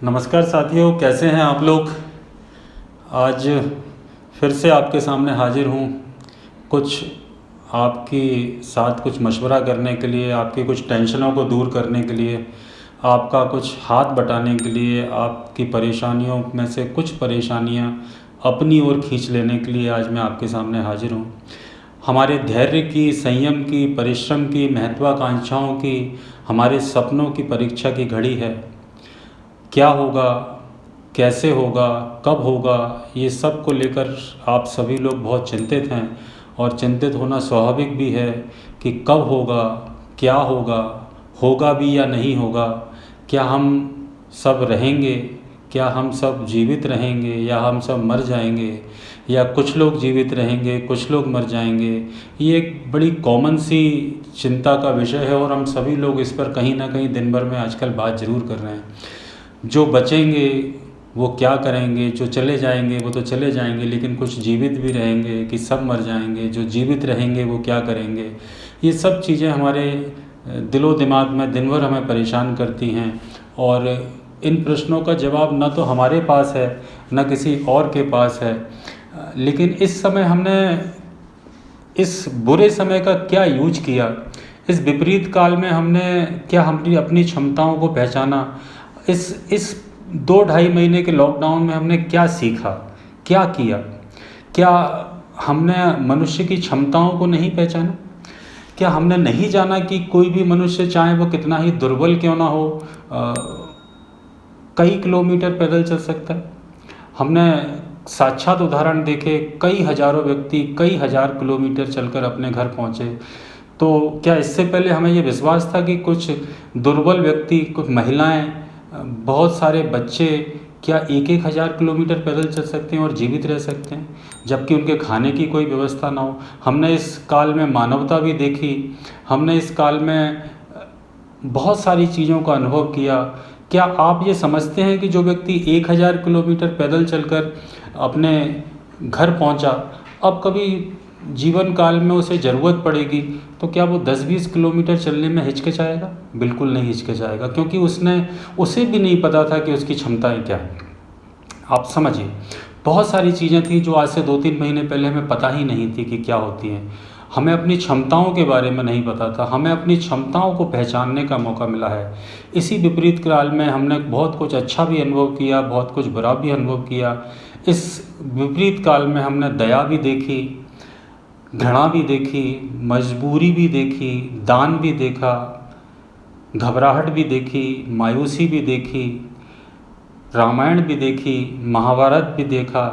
नमस्कार साथियों, कैसे हैं आप लोग। आज फिर से आपके सामने हाजिर हूँ कुछ आपकी साथ कुछ मशवरा करने के लिए, आपकी कुछ टेंशनों को दूर करने के लिए, आपका कुछ हाथ बटाने के लिए, आपकी परेशानियों में से कुछ परेशानियाँ अपनी ओर खींच लेने के लिए आज मैं आपके सामने हाजिर हूँ। हमारे धैर्य की, संयम की, परिश्रम की, महत्वाकांक्षाओं की, हमारे सपनों की परीक्षा की घड़ी है। क्या होगा, कैसे होगा, कब होगा, ये सब को लेकर आप सभी लोग बहुत चिंतित हैं। और चिंतित होना स्वाभाविक भी है कि कब होगा, क्या होगा, होगा भी या नहीं होगा, क्या हम सब रहेंगे, क्या हम सब जीवित रहेंगे या हम सब मर जाएंगे, या कुछ लोग जीवित रहेंगे कुछ लोग मर जाएंगे। ये एक बड़ी कॉमन सी चिंता का विषय है और हम सभी लोग इस पर कहीं ना कहीं दिन भर में आजकल बात ज़रूर कर रहे हैं। जो बचेंगे वो क्या करेंगे, जो चले जाएंगे वो तो चले जाएंगे, लेकिन कुछ जीवित भी रहेंगे कि सब मर जाएंगे, जो जीवित रहेंगे वो क्या करेंगे। ये सब चीज़ें हमारे दिलो दिमाग में दिन भर हमें परेशान करती हैं। और इन प्रश्नों का जवाब न तो हमारे पास है न किसी और के पास है। लेकिन इस समय हमने इस बुरे समय का क्या यूज किया, इस विपरीत काल में हमने क्या अपनी क्षमताओं को पहचाना, इस 2-2.5 महीने के लॉकडाउन में हमने क्या सीखा, क्या किया। क्या हमने मनुष्य की क्षमताओं को नहीं पहचाना? क्या हमने नहीं जाना कि कोई भी मनुष्य चाहे वो कितना ही दुर्बल क्यों ना हो, कई किलोमीटर पैदल चल सकता है। हमने साक्षात उदाहरण देखे, कई हजारों व्यक्ति कई हजार किलोमीटर चलकर अपने घर पहुँचे। तो क्या इससे पहले हमें ये विश्वास था कि कुछ दुर्बल व्यक्ति, कुछ महिलाएं, बहुत सारे बच्चे क्या 1-1 हज़ार किलोमीटर पैदल चल सकते हैं और जीवित रह सकते हैं, जबकि उनके खाने की कोई व्यवस्था ना हो। हमने इस काल में मानवता भी देखी, हमने इस काल में बहुत सारी चीज़ों का अनुभव किया। क्या आप ये समझते हैं कि जो व्यक्ति 1,000 किलोमीटर पैदल चलकर अपने घर पहुंचा, अब कभी जीवन काल में उसे ज़रूरत पड़ेगी तो क्या वो 10-20 किलोमीटर चलने में हिचकिचाएगा? बिल्कुल नहीं हिचकिचाएगा, क्योंकि उसे भी नहीं पता था कि उसकी क्षमताएं क्या हैं। आप समझिए, बहुत सारी चीज़ें थी जो आज से 2-3 महीने पहले हमें पता ही नहीं थी कि क्या होती हैं। हमें अपनी क्षमताओं के बारे में नहीं पता था, हमें अपनी क्षमताओं को पहचानने का मौका मिला है। इसी विपरीत काल में हमने बहुत कुछ अच्छा भी अनुभव किया, बहुत कुछ बुरा भी अनुभव किया। इस विपरीत काल में हमने दया भी देखी, घृणा भी देखी, मजबूरी भी देखी, दान भी देखा, घबराहट भी देखी, मायूसी भी देखी, रामायण भी देखी, महाभारत भी देखा,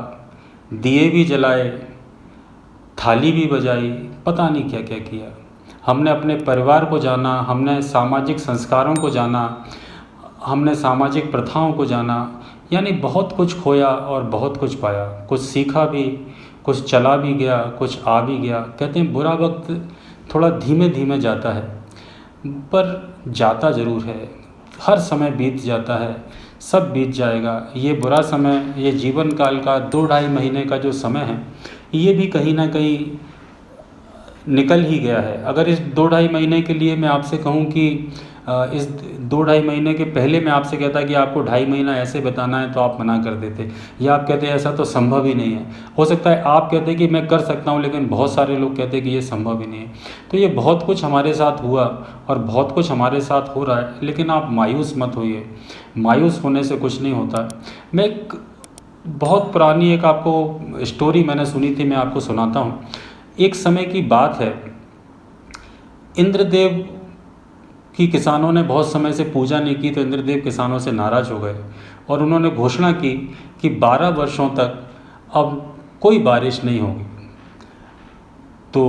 दिए भी जलाए, थाली भी बजाई, पता नहीं क्या क्या किया। हमने अपने परिवार को जाना, हमने सामाजिक संस्कारों को जाना, हमने सामाजिक प्रथाओं को जाना, यानी बहुत कुछ खोया और बहुत कुछ पाया। कुछ सीखा भी, कुछ चला भी गया, कुछ आ भी गया। कहते हैं बुरा वक्त थोड़ा धीमे धीमे जाता है, पर जाता ज़रूर है। हर समय बीत जाता है, सब बीत जाएगा। ये बुरा समय, ये जीवन काल का 2-2.5 महीने का जो समय है, ये भी कहीं ना कहीं निकल ही गया है। अगर इस 2-2.5 महीने के लिए मैं आपसे कहूँ कि इस 2-2.5 महीने के पहले मैं आपसे कहता कि आपको 2.5 महीना ऐसे बताना है, तो आप मना कर देते, या आप कहते ऐसा तो संभव ही नहीं है। हो सकता है आप कहते कि मैं कर सकता हूँ, लेकिन बहुत सारे लोग कहते कि ये संभव ही नहीं है। तो ये बहुत कुछ हमारे साथ हुआ और बहुत कुछ हमारे साथ हो रहा है, लेकिन आप मायूस मत होइए। मायूस होने से कुछ नहीं होता। मैं एक बहुत पुरानी एक आपको स्टोरी मैंने सुनी थी, मैं आपको सुनाता हूँ। एक समय की बात है, इंद्रदेव की किसानों ने बहुत समय से पूजा नहीं की, तो इंद्रदेव किसानों से नाराज़ हो गए और उन्होंने घोषणा की कि 12 वर्षों तक अब कोई बारिश नहीं होगी। तो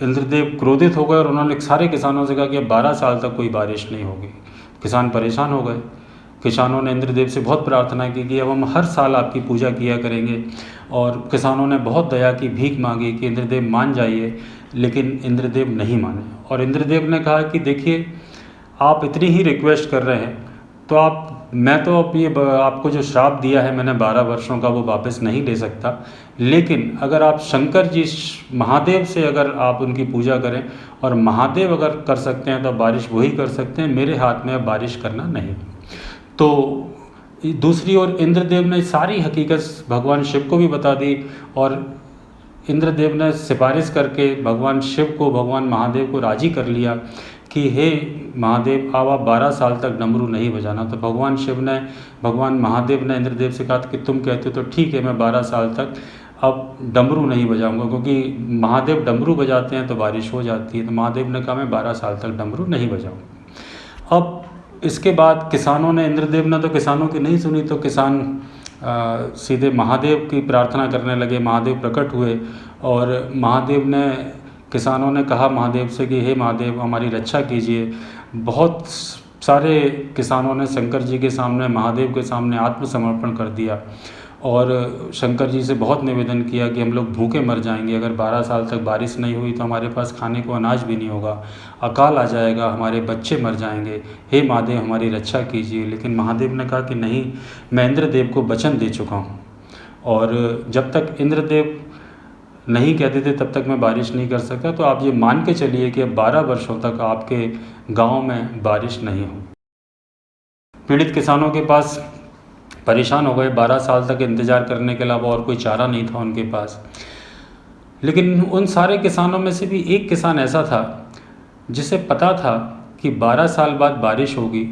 इंद्रदेव क्रोधित हो गए और उन्होंने सारे किसानों से कहा कि अब 12 साल तक कोई बारिश नहीं होगी। किसान परेशान हो गए। किसानों ने इंद्रदेव से बहुत प्रार्थना की कि अब हम हर साल आपकी पूजा किया करेंगे, और किसानों ने बहुत दया की, भीख मांगी कि इंद्रदेव मान जाइए, लेकिन इंद्रदेव नहीं माने। और इंद्रदेव ने कहा कि देखिए, आप इतनी ही रिक्वेस्ट कर रहे हैं तो मैं तो अब ये आपको जो श्राप दिया है मैंने 12 वर्षों का, वो वापस नहीं ले सकता। लेकिन अगर आप शंकर जी, महादेव से अगर आप उनकी पूजा करें, और महादेव अगर कर सकते हैं तो बारिश वही कर सकते हैं, मेरे हाथ में अब बारिश करना नहीं। तो दूसरी ओर इंद्रदेव ने सारी हकीकत भगवान शिव को भी बता दी और इंद्रदेव ने सिफारिश करके भगवान शिव को, भगवान महादेव को राज़ी कर लिया कि हे महादेव, अब आप 12 साल तक डमरू नहीं बजाना। तो भगवान महादेव ने इंद्रदेव से कहा कि तुम कहते हो तो ठीक है, मैं 12 साल तक अब डमरू नहीं बजाऊंगा, क्योंकि महादेव डमरू बजाते हैं तो बारिश हो जाती है। तो महादेव ने कहा मैं 12 साल तक डमरू नहीं बजाऊंगा। अब इसके बाद किसानों ने, इंद्रदेव ने तो किसानों की नहीं सुनी, तो किसान सीधे महादेव की प्रार्थना करने लगे। महादेव प्रकट हुए और किसानों ने कहा महादेव से कि हे महादेव, हमारी रक्षा कीजिए। बहुत सारे किसानों ने शंकर जी के सामने, महादेव के सामने आत्मसमर्पण कर दिया और शंकर जी से बहुत निवेदन किया कि हम लोग भूखे मर जाएंगे, अगर 12 साल तक बारिश नहीं हुई तो हमारे पास खाने को अनाज भी नहीं होगा, अकाल आ जाएगा, हमारे बच्चे मर जाएंगे, हे महादेव हमारी रक्षा कीजिए। लेकिन महादेव ने कहा कि नहीं, मैं इंद्रदेव को वचन दे चुका हूँ और जब तक इंद्रदेव नहीं कहते थे तब तक मैं बारिश नहीं कर सकता। तो आप ये मान के चलिए कि अब 12 वर्षों तक आपके गांव में बारिश नहीं हो। पीड़ित किसानों के पास परेशान हो गए, 12 साल तक इंतज़ार करने के अलावा और कोई चारा नहीं था उनके पास। लेकिन उन सारे किसानों में से भी एक किसान ऐसा था जिसे पता था कि 12 साल बाद बारिश होगी,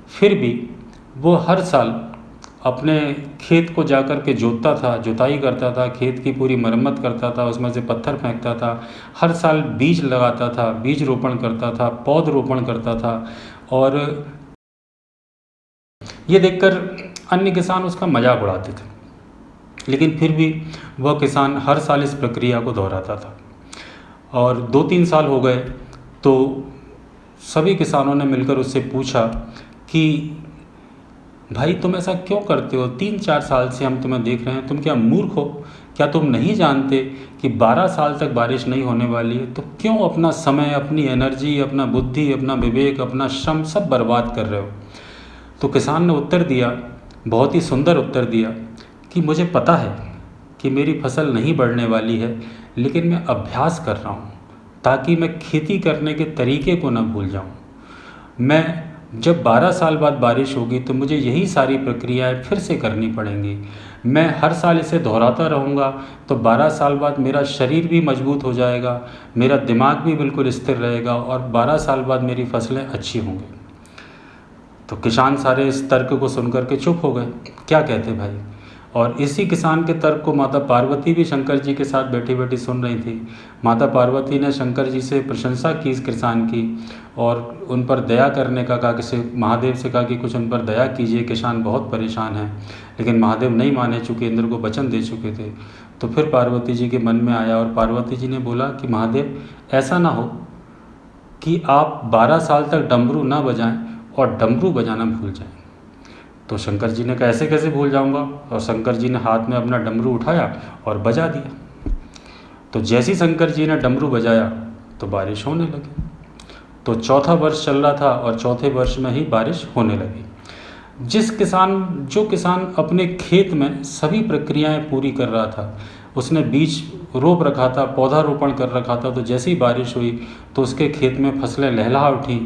फिर भी वो हर साल अपने खेत को जाकर के जोतता था, जुताई करता था, खेत की पूरी मरम्मत करता था, उसमें से पत्थर फेंकता था, हर साल बीज लगाता था, बीज रोपण करता था, पौध रोपण करता था। और ये देखकर अन्य किसान उसका मजाक उड़ाते थे, लेकिन फिर भी वह किसान हर साल इस प्रक्रिया को दोहराता था। और 2-3 साल हो गए तो सभी किसानों ने मिलकर उससे पूछा कि भाई तुम ऐसा क्यों करते हो, 3-4 साल से हम तुम्हें देख रहे हैं, तुम क्या मूर्ख हो? क्या तुम नहीं जानते कि 12 साल तक बारिश नहीं होने वाली है? तो क्यों अपना समय, अपनी एनर्जी, अपना बुद्धि, अपना विवेक, अपना श्रम सब बर्बाद कर रहे हो? तो किसान ने उत्तर दिया, बहुत ही सुंदर उत्तर दिया कि मुझे पता है कि मेरी फसल नहीं बढ़ने वाली है, लेकिन मैं अभ्यास कर रहा हूँ ताकि मैं खेती करने के तरीके को न भूल जाऊँ। मैं जब 12 साल बाद बारिश होगी तो मुझे यही सारी प्रक्रियाएं फिर से करनी पड़ेंगी। मैं हर साल इसे दोहराता रहूँगा तो 12 साल बाद मेरा शरीर भी मजबूत हो जाएगा, मेरा दिमाग भी बिल्कुल स्थिर रहेगा और 12 साल बाद मेरी फसलें अच्छी होंगी। तो किसान सारे इस तर्क को सुनकर के चुप हो गए, क्या कहते भाई। और इसी किसान के तर्क को माता पार्वती भी शंकर जी के साथ बैठी बैठी सुन रही थी। माता पार्वती ने शंकर जी से प्रशंसा की इस किसान की और उन पर दया करने का कहा, कि महादेव से कहा कि कुछ उन पर दया कीजिए, किसान बहुत परेशान हैं। लेकिन महादेव नहीं माने, चूँकि इंद्र को वचन दे चुके थे। तो फिर पार्वती जी के मन में आया और पार्वती जी ने बोला कि महादेव, ऐसा ना हो कि आप 12 साल तक डमरू ना बजाएं और डमरू बजाना भूल जाएं। तो शंकर जी ने कहा ऐसे कैसे भूल जाऊंगा? और शंकर जी ने हाथ में अपना डमरू उठाया और बजा दिया। तो जैसे ही शंकर जी ने डमरू बजाया तो बारिश होने लगी। तो चौथा वर्ष चल रहा था और चौथे वर्ष में ही बारिश होने लगी। जो किसान अपने खेत में सभी प्रक्रियाएं पूरी कर रहा था, उसने बीज रोप रखा था, पौधा रोपण कर रखा था, तो जैसी बारिश हुई तो उसके खेत में फसलें लहलहा उठी।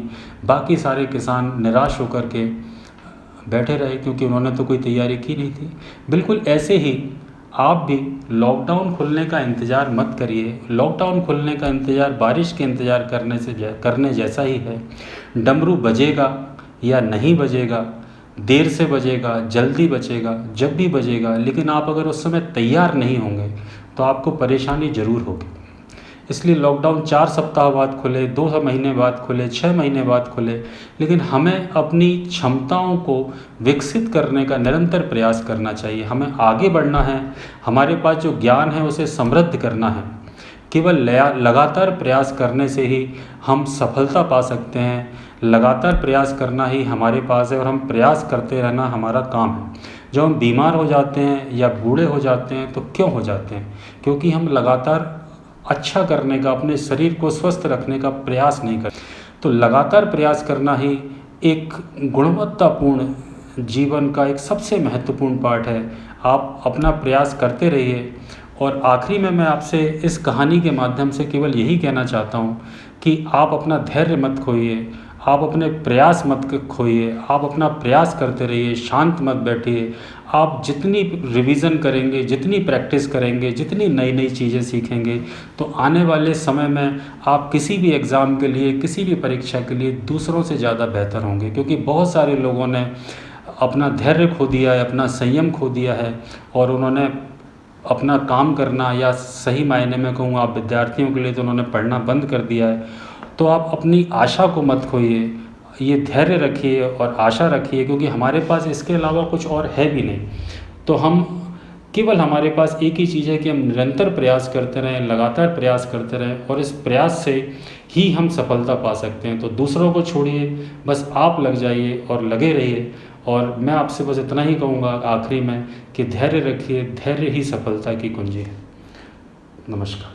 बाकी सारे किसान निराश होकर के बैठे रहे, क्योंकि उन्होंने तो कोई तैयारी की नहीं थी। बिल्कुल ऐसे ही आप भी लॉकडाउन खुलने का इंतज़ार मत करिए। लॉकडाउन खुलने का इंतज़ार बारिश के इंतज़ार करने जैसा ही है। डमरू बजेगा या नहीं बजेगा, देर से बजेगा, जल्दी बजेगा, जब भी बजेगा, लेकिन आप अगर उस समय तैयार नहीं होंगे तो आपको परेशानी ज़रूर होगी। इसलिए लॉकडाउन 4 सप्ताह बाद खुले, 2 महीने बाद खुले, 6 महीने बाद खुले, लेकिन हमें अपनी क्षमताओं को विकसित करने का निरंतर प्रयास करना चाहिए। हमें आगे बढ़ना है, हमारे पास जो ज्ञान है उसे समृद्ध करना है। केवल लगातार प्रयास करने से ही हम सफलता पा सकते हैं। लगातार प्रयास करना ही हमारे पास है और हम प्रयास करते रहना हमारा काम है। जब हम बीमार हो जाते हैं या बूढ़े हो जाते हैं तो क्यों हो जाते हैं? क्योंकि हम लगातार अच्छा करने का, अपने शरीर को स्वस्थ रखने का प्रयास नहीं करते। तो लगातार प्रयास करना ही एक गुणवत्तापूर्ण जीवन का एक सबसे महत्वपूर्ण पार्ट है। आप अपना प्रयास करते रहिए। और आखिरी में मैं आपसे इस कहानी के माध्यम से केवल यही कहना चाहता हूँ कि आप अपना धैर्य मत खोइए, आप अपने प्रयास मत खोइए, आप अपना प्रयास करते रहिए, शांत मत बैठिए। आप जितनी रिवीज़न करेंगे, जितनी प्रैक्टिस करेंगे, जितनी नई-नई चीज़ें सीखेंगे, तो आने वाले समय में आप किसी भी एग्ज़ाम के लिए, किसी भी परीक्षा के लिए दूसरों से ज़्यादा बेहतर होंगे। क्योंकि बहुत सारे लोगों ने अपना धैर्य खो दिया है, अपना संयम खो दिया है और उन्होंने अपना काम करना, या सही मायने में कहूँ आप विद्यार्थियों के लिए, तो उन्होंने पढ़ना बंद कर दिया है। तो आप अपनी आशा को मत खोइए, ये धैर्य रखिए और आशा रखिए, क्योंकि हमारे पास इसके अलावा कुछ और है भी नहीं। तो हम केवल, हमारे पास एक ही चीज़ है कि हम निरंतर प्रयास करते रहें, लगातार प्रयास करते रहें, और इस प्रयास से ही हम सफलता पा सकते हैं। तो दूसरों को छोड़िए, बस आप लग जाइए और लगे रहिए। और मैं आपसे बस इतना ही कहूँगा आखिरी में कि धैर्य रखिए, धैर्य ही सफलता की कुंजी है। नमस्कार।